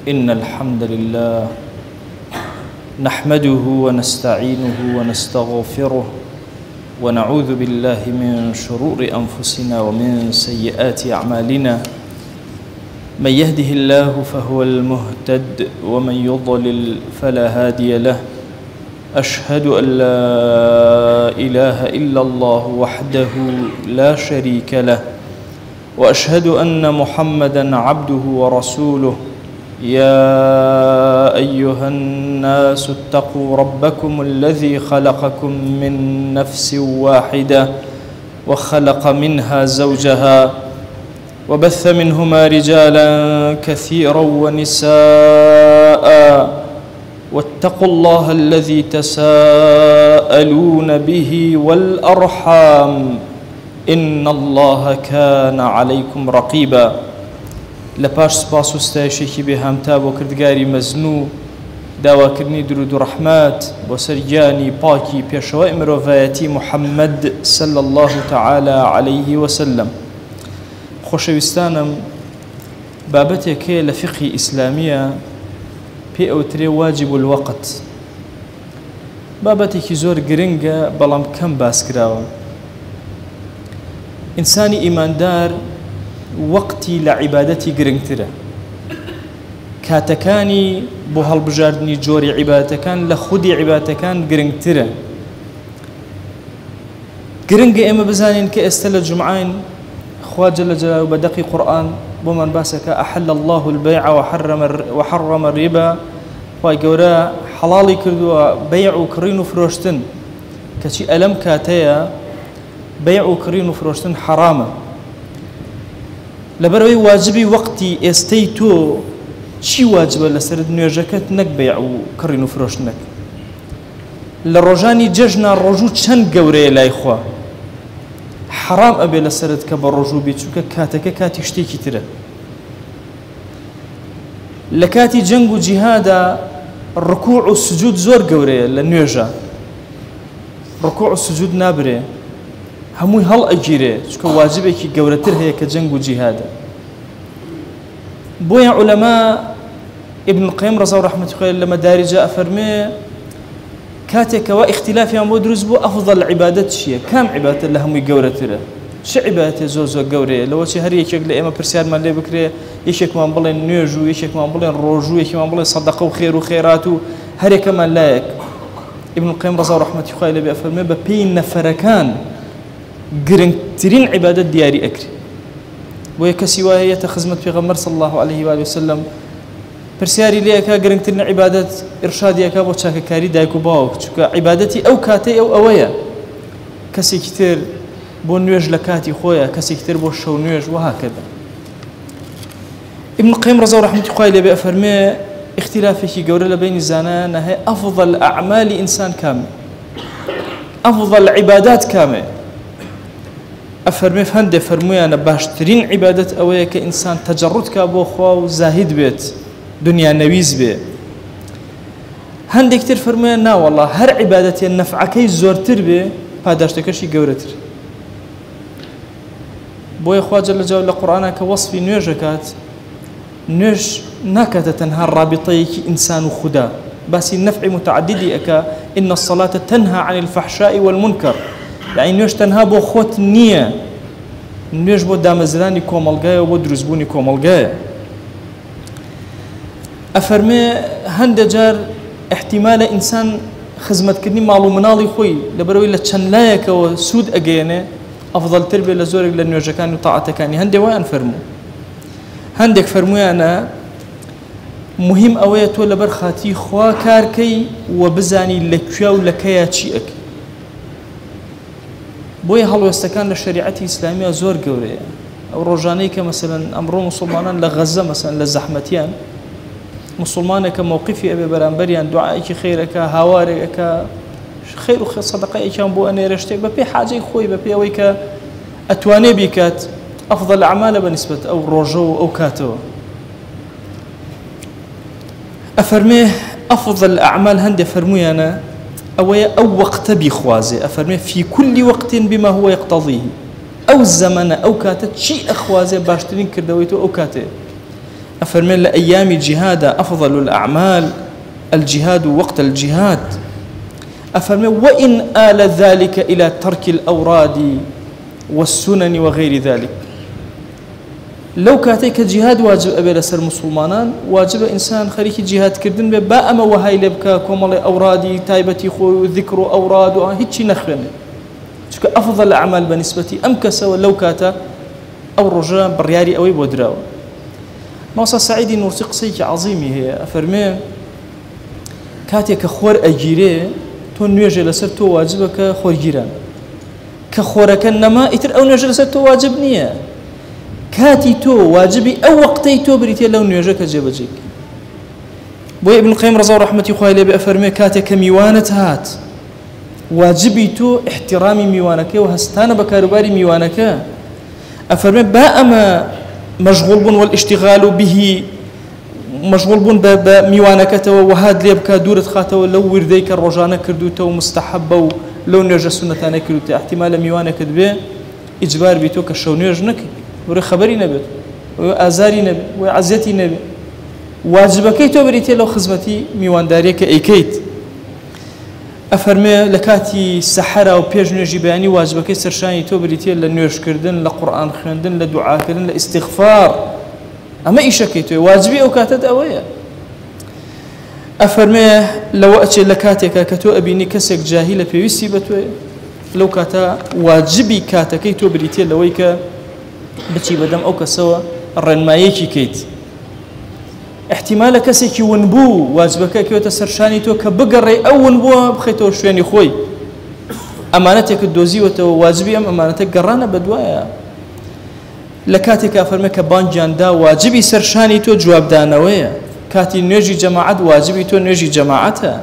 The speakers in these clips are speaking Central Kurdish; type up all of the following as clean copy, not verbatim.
إن الحمد لله نحمده ونستعينه ونستغفره ونعوذ بالله من شرور أنفسنا ومن سيئات أعمالنا من يهده الله فهو المهتد ومن يضلل فلا هادي له أشهد أن لا إله إلا الله وحده لا شريك له وأشهد أن محمدًا عبده ورسوله يا أيها الناس اتقوا ربكم الذي خلقكم من نفس واحدة وخلق منها زوجها وبث منهما رجالا كثيرا ونساء واتقوا الله الذي تساءلون به والأرحام إن الله كان عليكم رقيبا. لپاش سپاس و ستایشێکی بێهامتا بۆ کردگاری مەزنوو داواکردنی درود و ڕەحمات بۆ سەرگیانی پاکی پێشەوای مرۆڤایەتی محەممەد صلی الله تعالى عليه وسلم. خۆشەویستانم، بابەتێک هەیە لە فقهی ئیسلامیە پێ ئەوترێ واجب الوەقت. بابەتێکی زۆر گرنگە بەڵام کەم باس کراوە. ئینسانی ئیماندار وەقتی لە عیبادەتی گرنگترە، کاتەکانی بۆ هەڵبژاردننی جۆری عیبادەتەکان لە خودی عیبادەتەکان گرنگترە. گرنگە ئێمە بزانین کە ئێستا لە جومعین خوا جەل جەلاله بە دەقی قورئان بۆمان باسەکە ئەحەل الله البەیع وحەڕەمە الربا. خوای گەورە حەڵاڵی کردووە بەیع و کڕین و فرۆشتن، کەچی ئەلەم کاتەیە بەیع و کڕین و فرۆشتن حەرامە. لەبەرەوەی واجبی وەقتی ئێستەی تۆ چی واجبە لەسەرت؟ نوێژەکەت، نەک بەیع و کڕین و فرۆشتنەک. لە ڕۆژانی جەژنا ڕۆژوو چەند گەورەیە لای خوا، حرام ئەبێ لەسەرت کە بە ڕۆژوو بێت، چونکە کاتەکە کاتی شتێکی ترە. لە کاتی جەنگ و جیهادا ڕکوع و سجود زۆر گەورەیە. لە نوێژە ڕکوع و سجود نابرێ، هەمووی هەڵ ئەگیرێ، چونکە واجبێکی گەورەتر هەیە کە جەنگ و جیهادە. بۆیە عولەما ئیبن القەیم ڕەزا و ڕەحمەتی خوای لە مەدارجە ئەفەرمێ کاتێکەوە ئیختیلافیان بۆ دروست بوو ئەفضەل عیبادەت چییە، کام عیبادەت لە هەمووی گەورەترە، چه عیبادەتێ زۆر زۆر گەورەیە. لەوەچی هەر یەکێک لە ئێمە پرسیارمان لێ بکرێ، یەکێکمان بڵێن نوێژ و یەکێکمان بڵێن ڕۆژوو، یەکێکمان بڵێن سەدەقە و خێر و خێرات و هەرێکەمان لایەک. ئیبن القەیم ڕەزا و ڕەحمەتی خوای لێ بێ ئەفەرمێ بە پێی نەفەرەکان گرنگترین عیبادەت دیاری ئەکرێ. بۆیە کەسی وایەتە خزمەت پێغەمبەر صلی الله عليه و وسلم پرسیاری لێەکە گرنگترین عیبادەت ئیرشادیەکە بۆ چاکەکاری دایک و باوک، چونکە عیبادەتی ئەو کاتەی ئەوەیە. کەسێکی تر بۆ نوێژ لە کاتی خۆیە، کەسێکی تر بۆ شەو نوێژ وهاکەدا. ئیبن القەیم ڕەزا و ڕەحمەتی خوای لێ بێ ئەفەرمێ اختلافێکی گەورە لە بینی زانایانە هەیە ئەفضەل ئەعمالی ئینسان کامێ، ئەفضەل عیبادات کامێ. ئەفەرمێ هەندێک فەرموویانە باشترین عیبادەت ئەوەیە کە ئینسان تەجەڕوت کا بۆ خوا و زاهید بێت، دنیا نەویز بێ. هەندێک تر فەرموویان نا وەڵڵا هەر عیبادەتێ نەفعەکەی زۆرتر بێ پاداشتەکەشی گەورەتر. بۆیە خوا جەل جەلاله لە قورئانە کە وەصفی نوێژەکات، نوێژ ناکاتە تەنها ڕابطەیەکی ئینسان و خودا، باسی نەفعی متعددی ئەکا. إن الصلاة تنهى عن الفحشاء والمنكر. یعنی نوێژ تەنها بۆ خۆت نییە، نوێژ بۆ دامەزرانی کۆمەڵگایە و بۆ دروستبوونی کۆمەڵگایە. ئەفەرمێ هەندێک جار احتیمالە ئینسان خزمەتکردنی ماڵ و مناڵی خۆی لەبەرەوەی لە چەند لایەکەوە سوود ئەگەیەنێ ئەفضەلتر بێت لە زۆرێک لە نوێژەکانی و تاعەتەکانی. هەندێک وایان فەرموو، هەندێک فەرموویانە مهم ئەوەیە تۆ لەبەر خاتی خوا کارکەی و بزانی لەکوێ و لەکەیە چی ئەکەی. بۆیە هەڵوێستەکان لە شریعەتی ئیسلامیە زۆر گەورەیە. ئەو ڕۆژانەی کە مەسەلەن ئەمڕۆ مسلمانان لە غەزە مەسەلەن لە زەحمەتیان، مسلمانێکە مووقفی ئەبێ بەرامبەریان دوعایەکی خێرەکە، هاوارێکەکە، خێر و سەدەقەیەکیان بۆ ئەنێرە شتێک بە پێی حاجەی خۆی، بە پێی ئەوەی کە ئەتوانێ بیکات، ئەفضەل ئەعمالە بەنسبەت ئەو ڕۆژە و ئەو کاتەوە. ئەفەرمێ ئەفضەل ئەعمال هەندێک فەرموویانە ئەوەیە ئەو وەقتە بیخوازێ. ئەفەرمێ فی كل وقت بما هو يقتضيه. ئەو زەمەنە ئەو کاتە چی ئەخوازێ باشترین کردەوەی تۆ ئەو کاتەیە. أفرمي لأيام الجهاد أفضل الأعمال الجهاد وقت الجهاد. أفرمي وإن آل ذلك إلى ترك الأوراد والسنن وغير ذلك. لو كاتيك جهاد واجب أبي لسر مسلمان واجب إنسان خريك جهاد كردن بباء ما وهاي لبكا كومال أورادي تايبتي خو ذكر أوراد هيتشي نخرن شك أفضل الأعمال بالنسبة أمكس ولو كاتا أو رجاء برياري أوي بودراو. موسى سعيد نورتي قصيك عظيمي هي أفرمي كاتيك خور أجيري تو نيجي لسر تو واجبك خور جيران كخورك النما إتر أو نيجي لسر تو واجب نية كاتي تو واجبي أو وقتي تو بريتي لو نيجي كجيبجيك. بو ابن القيم رضا رحمتي خوالي بأفرمي كاتيك ميوانة هات واجبي تو احترامي ميوانك وهستان بكارباري ميوانك. أفرمي باءما مشغول بون والاشتغال به مشغول بون بميوانك وهاد ليبكا دورة خاتو لو ورديك الرجانة كردوته ومستحبة لو نيجا سنة أنا كردوته احتمال ميوانك دبي إجبار بيتو كشو نيجنك وري خبري نبي وآزاري نبي وعزيتي نبي واجبكي تو بريتي لو خزمتي ميوان داريك ايكيت. أفرمي لكاتي سحرة وبيج نيجي بياني واجبكي سرشاني تو بريتي لنيوش كردن لقرآن خندن لدعاء كردن لاستغفار أما إيشكيتو واجبي أو كاتد أويا. أفرمي لو أتي لكاتك كتو أبيني كسك جاهلة بيوسي بتوي لو كاتا واجبي كاتا كيتو بريتي لويك بتشي بدم أو كسوا الرنمايكي كيت احتمال كسيكي ونبو واجبك كيوتا سرشاني تو كبقري أو ونبو بخيتو شويني خوي أمانتك الدوزي وتو واجبي أم أمانتك قرانا بدوايا. لكاتك أفرمي كبانجان دا واجبي سرشاني تو جواب دانويا كاتي نيجي جماعات واجبي تو نيجي جماعتها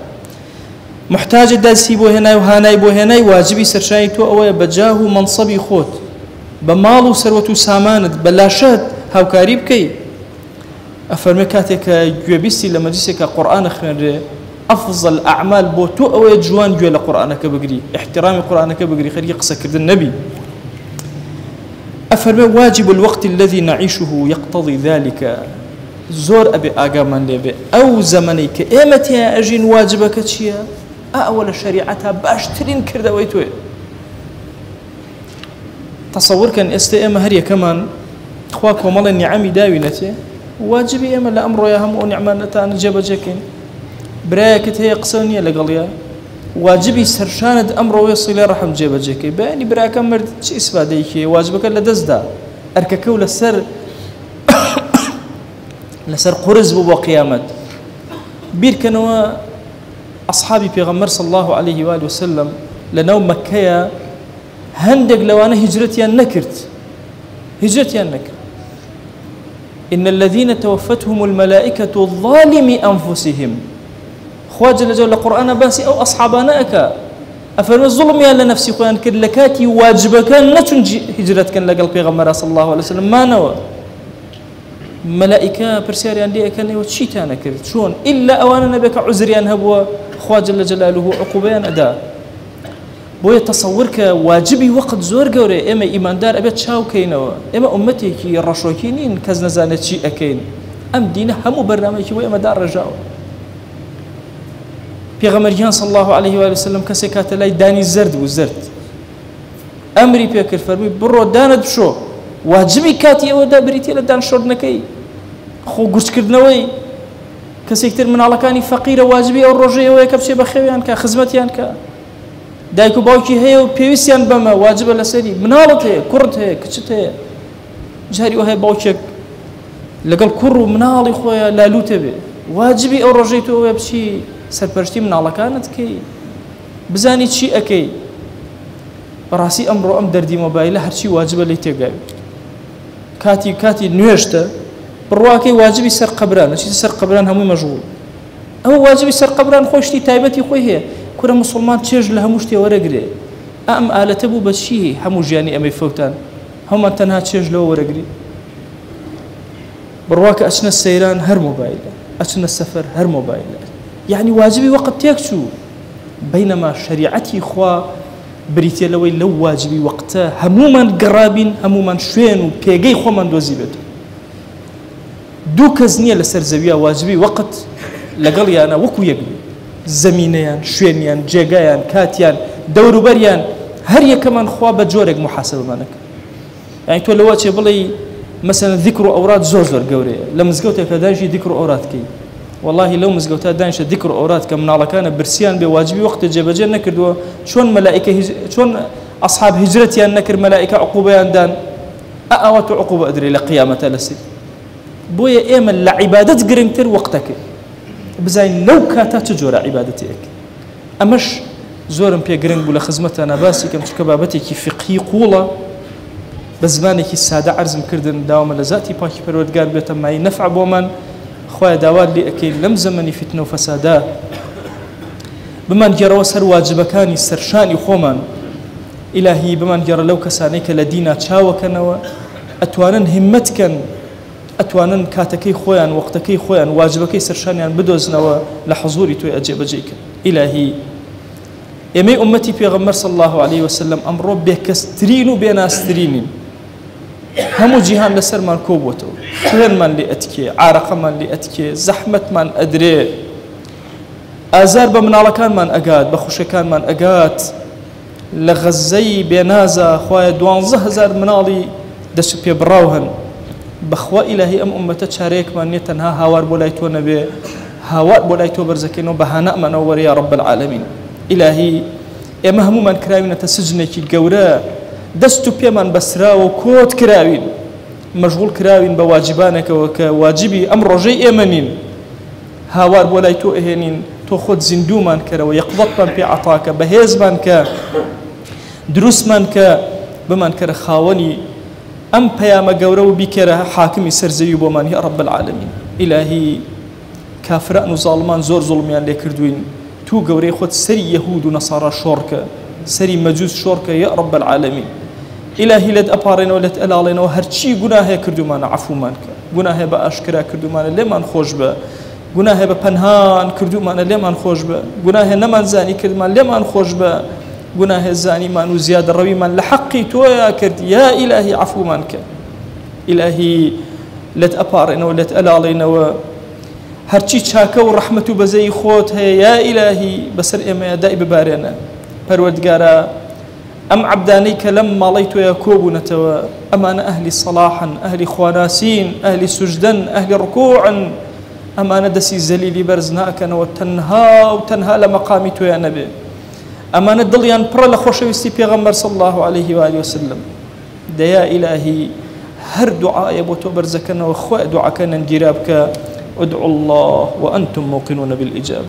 محتاج دالسي بو هناي وهاناي بو هناي واجبي سرشاني تو أويا بجاه منصبي خوت بمالو سروتو ساماند بلاشات هاوكاري بكي. أفرمي كاتك جوابيسي لما جيسك قرآن خير أفضل أعمال بو تو أويا جوان جوال قرآنك بقري احترامي قرآنك بقري خلي قصة كرد النبي. أفرمي واجب الوقت الذي نعيشه يقتضي ذلك زور أبي آقامان ليبي أو زمنيك إيمتي أجين واجبك تشيا أول شريعتها باشترين كرده ويتوي. تصور كان استئم هريا كمان أخواك ومال النعمي داوينتي واجبي إما لأمر يا هم ونعمانتان جبجكين براكت هي قصانية لقليا واجبي سرشاند أمر ويصل رحم جبجكي باني براك مرد شي إسفاديكي واجبك لدزدا أرككو لسر لسر قرز بو قيامت بير كانوا أصحابي بيغمر صلى الله عليه وآله وسلم لنوم مكيا هندق لو أنا هجرتي النكرت هجرتي النكرت إن الذين توفتهم الملائكة ظالمي أنفسهم خواج لجول القرآن باسي أو أصحابنا أكا أفرم الظلم يا لنفسي خوان كلكاتي واجبك نتن هجرتك لقل بيغمر صلى الله عليه وسلم ما نوى ملائكة برسياري عندي أكن وتشيتانا كرت شون إلا أوانا نبيك عذريان هبوا خواج جل جلاله عقوبيان أداء بوي تصورك واجبي وقت زور قوري إما إيمان دار أبيت شاو كينوا إما أمتي كي الرشوكينين كز نزانت شيء أكين أم دينا همو برنامج كي إما دار رجاو بيغمريان صلى الله عليه وآله وسلم كسكات لاي داني الزرد والزرد أمري بيكر فرمي برو داند شو واجبي كاتي أو دا بريتي لدان شردنكي خو قرش كردنوي كسيكتر من على كاني فقيرة واجبي أو الرجية ويكبشي بخيويان كا خزمتيان كا دايكو باوكي هي وبيويسيان بما واجب لسري منالت هي كرت هي كشت هي جاري وهي باوكيك لقال كرو منالي خويا لالوت به واجبي او رجيتو ويبشي سربرشتي من على كانت كي بزاني شي اكي راسي امرو ام دردي موبايل هرشي واجب لي تيغاي كاتي نيشتا برواكي واجبي سر قبران شي سر قبران همو مشغول او واجبي سر قبران خوشتي تايبتي خوي هي كره مسلمان تشج لها مشتي ورقري ام آلتبو بشي همو جاني امي فوتان هم تنها تشج له ورقري برواك اشنا السيران هر موبايل اشنا السفر هر موبايل يعني واجبي وقت تيكشو بينما شريعتي خوا بريتي لوي لو واجبي وقتها هموما قرابين هموما شوين وبيجي خو من دوزيبت دوو کەس نییە لەسەر زەویە واجبی وەقت لەگەڵیانە وەکو یەک زەمینەیان شوێنیان جێگایان کاتیان دەوروبەریان هەر یەکەمان خوا بە جۆرێک محاسبەمانەکە یعنی تۆ لەوە چێ بڵێ مثلا ذکر و ئەوراد زۆر گەورەیە لە مزگەوتێکە دانیشی ذکر و ئەوراد کەی والله لەو مزگەوتە دانیشە ذکر و ئەوراد کە مناڵەکانە برسیان بێ واجبی وەختە جێبەجێ نەکردووە چۆن مەلائیکە چۆن ئەصحاب هیجرەتیان نەکرد مەلائیکە عقوبەیان دان ئەوە تۆ عقوبە ئەدرێ لە قیامەتە لەسێ بۆیە ئێمە لە عیبادەت گرنگتر وەختەکە بزانین لەو کاتە چ جۆرە عیبادەتێک ئەمەش زۆرم پێ گرنگ بوو لە خزمەتانە باسی کەم چونکە بابەتێکی فقهی قوڵە بە زمانێکی سادە عەرزم کردن داوامە لە ذاتی پاکی پەروەردگار بێتە مای نەفع بۆمان خوایە داوات لێ ئەکەین لەم زەمەنی فتنە و فەسادا بمان گێڕەوە سەر واجبەکانی سەرشانی خۆمان ئیلاهی بمان گێڕە لەو کەسانەی کە لە دینا چاوەکەنەوە ئەتوانن هیممەتکەن ئەتوانن کاتەکەی خۆیان وەختەکەی خۆیان واجبەکەی سەرشانیان بدۆزنەوە لە حەزوری تۆی ئەجێبەجێکن ئیلاهی ئێمەی ئومەتی پێغەمبەر صلی الله عليه وسلم ئەمڕۆ بێکەسترین و بێناسترینین هەموو جیهان لەسەرمان کۆبووەتەوە خوێنمان لێ ئەتکێ عارەقەمان لێ ئەتکێ زەحمەتمان ئەدرێ ئازار بە مناڵەکانمان ئەگات بە خوشەکانمان ئەگات لە غەزەی بێنازە خوایە 12000 مناڵی دەست پێ بڕاو هەن بەخوا ئیلاهی ئەم ئومەتە چارەیەکمان نییە تەنها هاوار بۆ لای تۆ نەبێ هاوار بۆ لای تۆ بەرزەکەینەوە بەهانە ئەمانەوە وەرە یا رب العالمین ئیلاهی ئێمە هەمومان کراوینەتە سجنێکی گەورە دەست و پێمان بەسراوە و کۆت کراوین مەشغوڵ کراوین بە واجبانێکەوە کە واجبی ئەم ڕۆژەی ئێمە نین هاوار بۆ لای تۆ ئەهێنین تۆ خۆت زیندومان کەرەوە یەقڵەتمان پێ عەتاکە بەهێزمان کە دروستمان کە بمان کەرە خاوەنی ئەم پەیامە گەورە و بیکەرە حاکمی سەرزەوی بۆمان یا رب العالمین ئیلاهی کافران و زاڵمان زۆر زوڵمیان لێ کردوین تو گەورەی خۆت سەری یەهود و نەسارا شۆڕکە سەری مەجوس شۆڕکە یا رب العالمین ئیلاهی لێت ئەپارێنەوە لێت ئەلاڵێنەوە هەرچی گوناهەیە کردومانە عەفومان کە گوناهەیە بە ئاشکرا کردومانە لێمان خۆش بە گوناهەیە بە پەنهان کردومانە لێمان خۆش بە گوناهەیە نەمانزانی کردمان لێمان خۆش بە گوناهێ زانیمان و زیادە ڕەویمان لە حەقی تۆیە کرد یا ئیلاهی عەفومان کە ئیلاهی لێت ئەپارێنەوە لێت ئەلاڵێنەوە هەرچی چاکە و ڕەحمەت و بەزەی خۆت هەیە یا ئیلاهی بەسەر ئێمەیە دای ببارێنە پەروەردگارە ئەم عەبدانەی کە لەم ماڵەی تۆیە کۆبوونەتەوە ئەمانە ئەهلی سەڵاحن ئەهلی خواناسین ئەهلی سوجدەن ئەهلی ڕکوعن ئەمانە دەسی زەلیلی بەرز ناکەنەوە تەنها لە مەقامی تۆیە نەبێ ئەمانە دڵیان پڕە لە خۆشەویستی پێغەمبەر صلی الله عليه وآله وسلم دەیا ئیلاهی هەر دوعایە بۆ تۆ بەرزەکەنەوە خۆی دوعاکە نەنگیرا بکە ادعوا الله وأنتم موقنون بالإجابة